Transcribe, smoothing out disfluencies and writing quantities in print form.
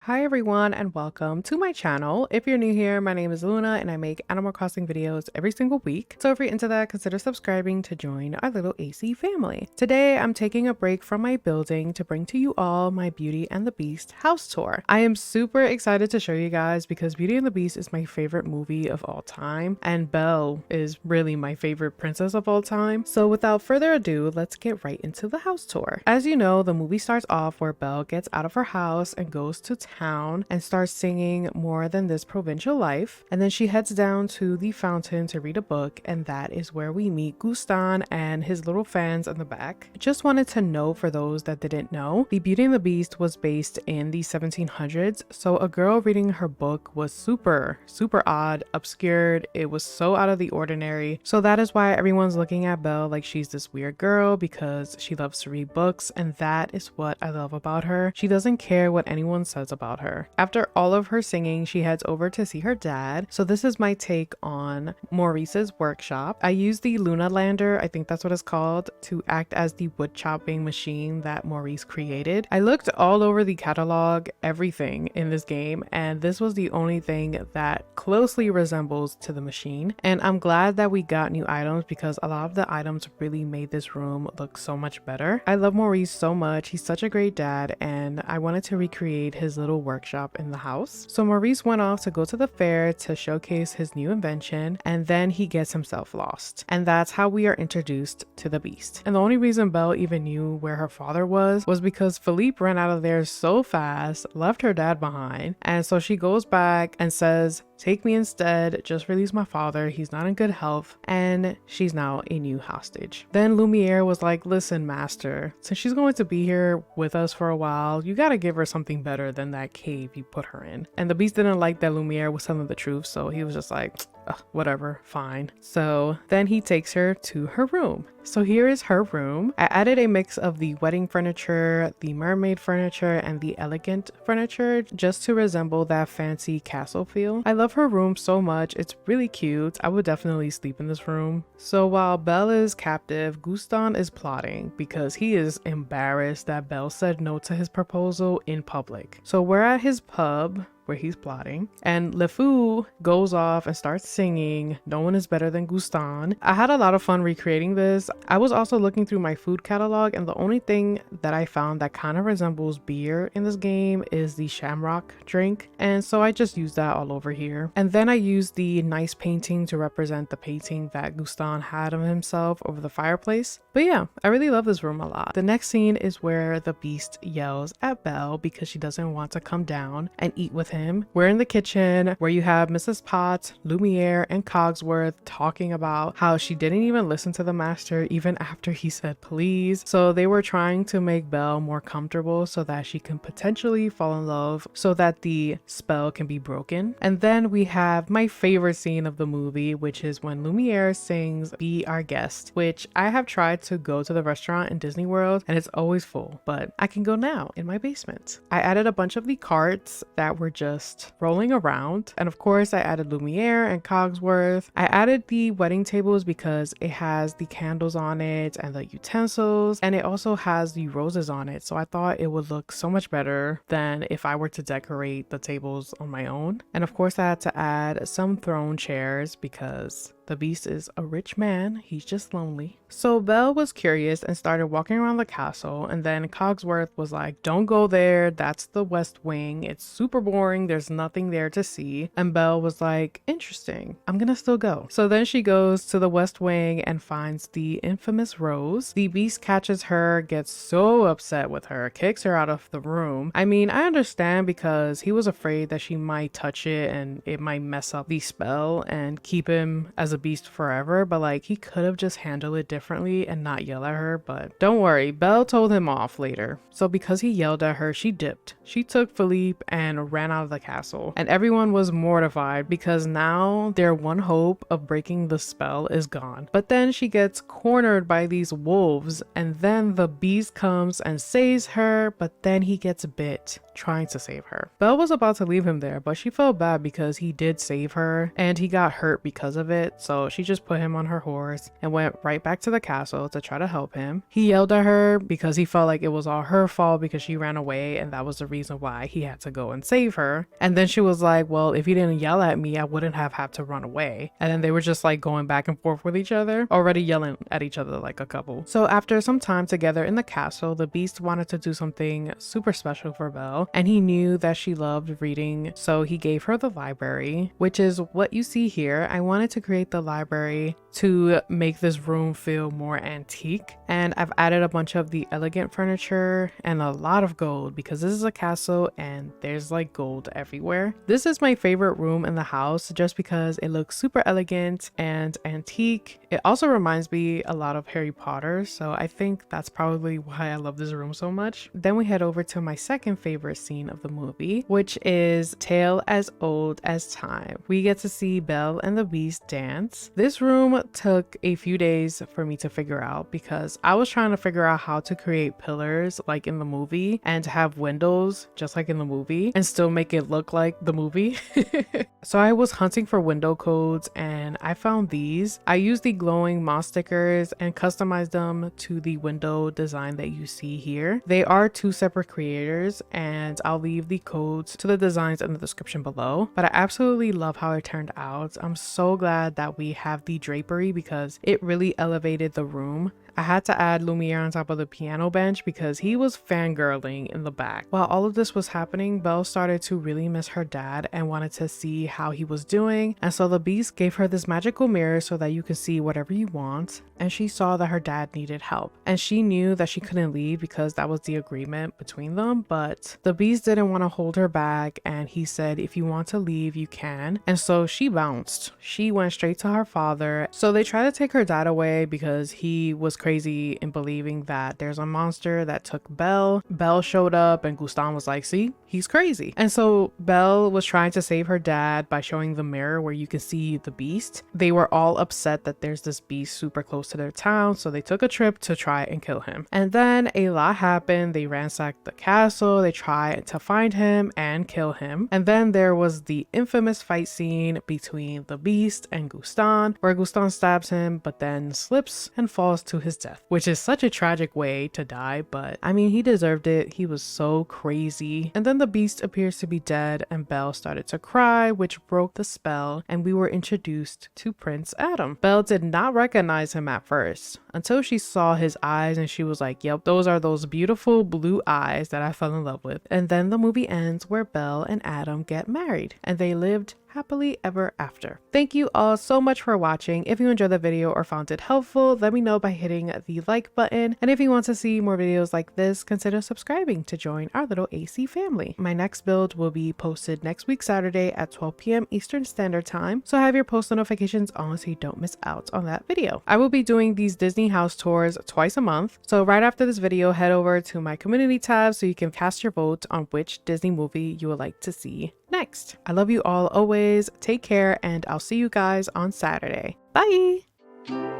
Hi everyone and welcome to my channel. If you're new here, my name is Luna and I make Animal Crossing videos every single week. So if you're into that, consider subscribing to join our little AC family. Today, I'm taking a break from my building to bring to you all my Beauty and the Beast house tour. I am super excited to show you guys because Beauty and the Beast is my favorite movie of all time and Belle is really my favorite princess of all time. So without further ado, let's get right into the house tour. As you know, the movie starts off where Belle gets out of her house and goes to town and starts singing More Than This Provincial Life, and then she heads down to the fountain to read a book, and that is where we meet Gaston and his little fans in the back. Just wanted to know, for those that didn't know, the Beauty and the Beast was based in the 1700s, so a girl reading her book was super odd, obscured. It was so out of the ordinary, so that is why everyone's looking at Belle like she's this weird girl because she loves to read books, and that is what I love about her. She doesn't care what anyone says about her. After all of her singing, she heads over to see her dad. So this is my take on Maurice's workshop. I used the Luna Lander, I think that's what it's called, to act as the wood chopping machine that Maurice created. I looked all over the catalog, everything in this game, and this was the only thing that closely resembles to the machine. And I'm glad that we got new items because a lot of the items really made this room look so much better. I love Maurice so much. He's such a great dad, and I wanted to recreate his little workshop in the house. So Maurice went off to go to the fair to showcase his new invention, and then he gets himself lost. And that's how we are introduced to the Beast. And the only reason Belle even knew where her father was because Philippe ran out of there so fast, left her dad behind, and so she goes back and says, "Take me instead, just release my father, he's not in good health," and she's now a new hostage. Then Lumiere was like, "Listen, master, since she's going to be here with us for a while, you gotta give her something better than that cave you put her in." And the Beast didn't like that Lumiere was telling the truth, so he was just like, whatever, fine. So then he takes her to her room. So here is her room. I added a mix of the wedding furniture, the mermaid furniture, and the elegant furniture just to resemble that fancy castle feel. I love her room so much. It's really cute. I would definitely sleep in this room. So while Belle is captive, Gaston is plotting because he is embarrassed that Belle said no to his proposal in public. So we're at his pub where he's plotting, and LeFou goes off and starts singing "No One Is Better Than Gaston." I had a lot of fun recreating this. I was also looking through my food catalog, and the only thing that I found that kind of resembles beer in this game is the shamrock drink, and so I just used that all over here. And then I used the nice painting to represent the painting that Gaston had of himself over the fireplace. But yeah, I really love this room a lot. The next scene is where the Beast yells at Belle because she doesn't want to come down and eat with him. We're in the kitchen where you have Mrs. Potts, Lumiere, and Cogsworth talking about how she didn't even listen to the master even after he said please. So they were trying to make Belle more comfortable so that she can potentially fall in love so that the spell can be broken. And then we have my favorite scene of the movie, which is when Lumiere sings "Be Our Guest," which I have tried to go to the restaurant in Disney World and it's always full, but I can go now in my basement. I added a bunch of the carts that were just rolling around, and of course I added Lumiere and Cogsworth. I added the wedding tables because it has the candles on it and the utensils, and it also has the roses on it, so I thought it would look so much better than if I were to decorate the tables on my own. And of course I had to add some throne chairs because the Beast is a rich man, he's just lonely. So Belle was curious and started walking around the castle, and then Cogsworth was like, "Don't go there, that's the West Wing, it's super boring, there's nothing there to see." And Belle was like, "Interesting, I'm gonna still go." So then she goes to the West Wing and finds the infamous Rose. The Beast catches her, gets so upset with her, kicks her out of the room. I mean, I understand because he was afraid that she might touch it and it might mess up the spell and keep him as a Beast forever, but like he could have just handled it differently and not yell at her. But don't worry, Belle told him off later. So because he yelled at her, she dipped. She took Philippe and ran out of the castle, and everyone was mortified because now their one hope of breaking the spell is gone. But then she gets cornered by these wolves, and then the Beast comes and saves her, but then he gets bit. trying to save her. Belle was about to leave him there, but she felt bad because he did save her and he got hurt because of it. So she just put him on her horse and went right back to the castle to try to help him. He yelled at her because he felt like it was all her fault because she ran away and that was the reason why he had to go and save her. And then she was like, well, if you didn't yell at me, I wouldn't have had to run away. And then they were just like going back and forth with each other, already yelling at each other like a couple. So after some time together in the castle, the Beast wanted to do something super special for Belle, and he knew that she loved reading, so he gave her the library, which is what you see here. I wanted to create the library to make this room feel more antique, and I've added a bunch of the elegant furniture and a lot of gold because this is a castle and there's like gold everywhere. This is my favorite room in the house just because it looks super elegant and antique. It also reminds me a lot of Harry Potter, so I think that's probably why I love this room so much. Then we head over to my second favorite scene of the movie, which is Tale as Old as Time. We get to see Belle and the Beast dance. This room took a few days for me to figure out because I was trying to figure out how to create pillars like in the movie and to have windows just like in the movie and still make it look like the movie. So I was hunting for window codes and I found these. I used the glowing moss stickers and customized them to the window design that you see here. They are two separate creators and I'll leave the codes to the designs in the description below, but I absolutely love how it turned out. I'm so glad that we have the drapery because it really elevated the room. I had to add Lumiere on top of the piano bench because he was fangirling in the back. While all of this was happening, Belle started to really miss her dad and wanted to see how he was doing. And so the Beast gave her this magical mirror so that you can see whatever you want. And she saw that her dad needed help. And she knew that she couldn't leave because that was the agreement between them. But the Beast didn't want to hold her back. And he said, if you want to leave, you can. And so she bounced. She went straight to her father. So they tried to take her dad away because he was crazy in believing that there's a monster that took Belle. Belle showed up and Gaston was like, see, he's crazy. And so Belle was trying to save her dad by showing the mirror where you can see the Beast. They were all upset that there's this Beast super close to their town, so they took a trip to try and kill him. And then a lot happened. They ransacked the castle, they tried to find him and kill him. And then there was the infamous fight scene between the Beast and Gaston, where Gaston stabs him but then slips and falls to his death, which is such a tragic way to die, but I mean, he deserved it. He was so crazy. And then the Beast appears to be dead and Belle started to cry, which broke the spell, and we were introduced to Prince Adam. Belle did not recognize him at first until she saw his eyes and she was like, yep, those are those beautiful blue eyes that I fell in love with. And then the movie ends where Belle and Adam get married and they lived happily ever after. Thank you all so much for watching. If you enjoyed the video or found it helpful, let me know by hitting the like button. And if you want to see more videos like this, consider subscribing to join our little AC family. My next build will be posted next week Saturday at 12 p.m. Eastern Standard Time, so have your post notifications on so you don't miss out on that video. I will be doing these Disney house tours twice a month, so right after this video, head over to my community tab so you can cast your vote on which Disney movie you would like to see next. I love you all always. Take care and I'll see you guys on Saturday. Bye!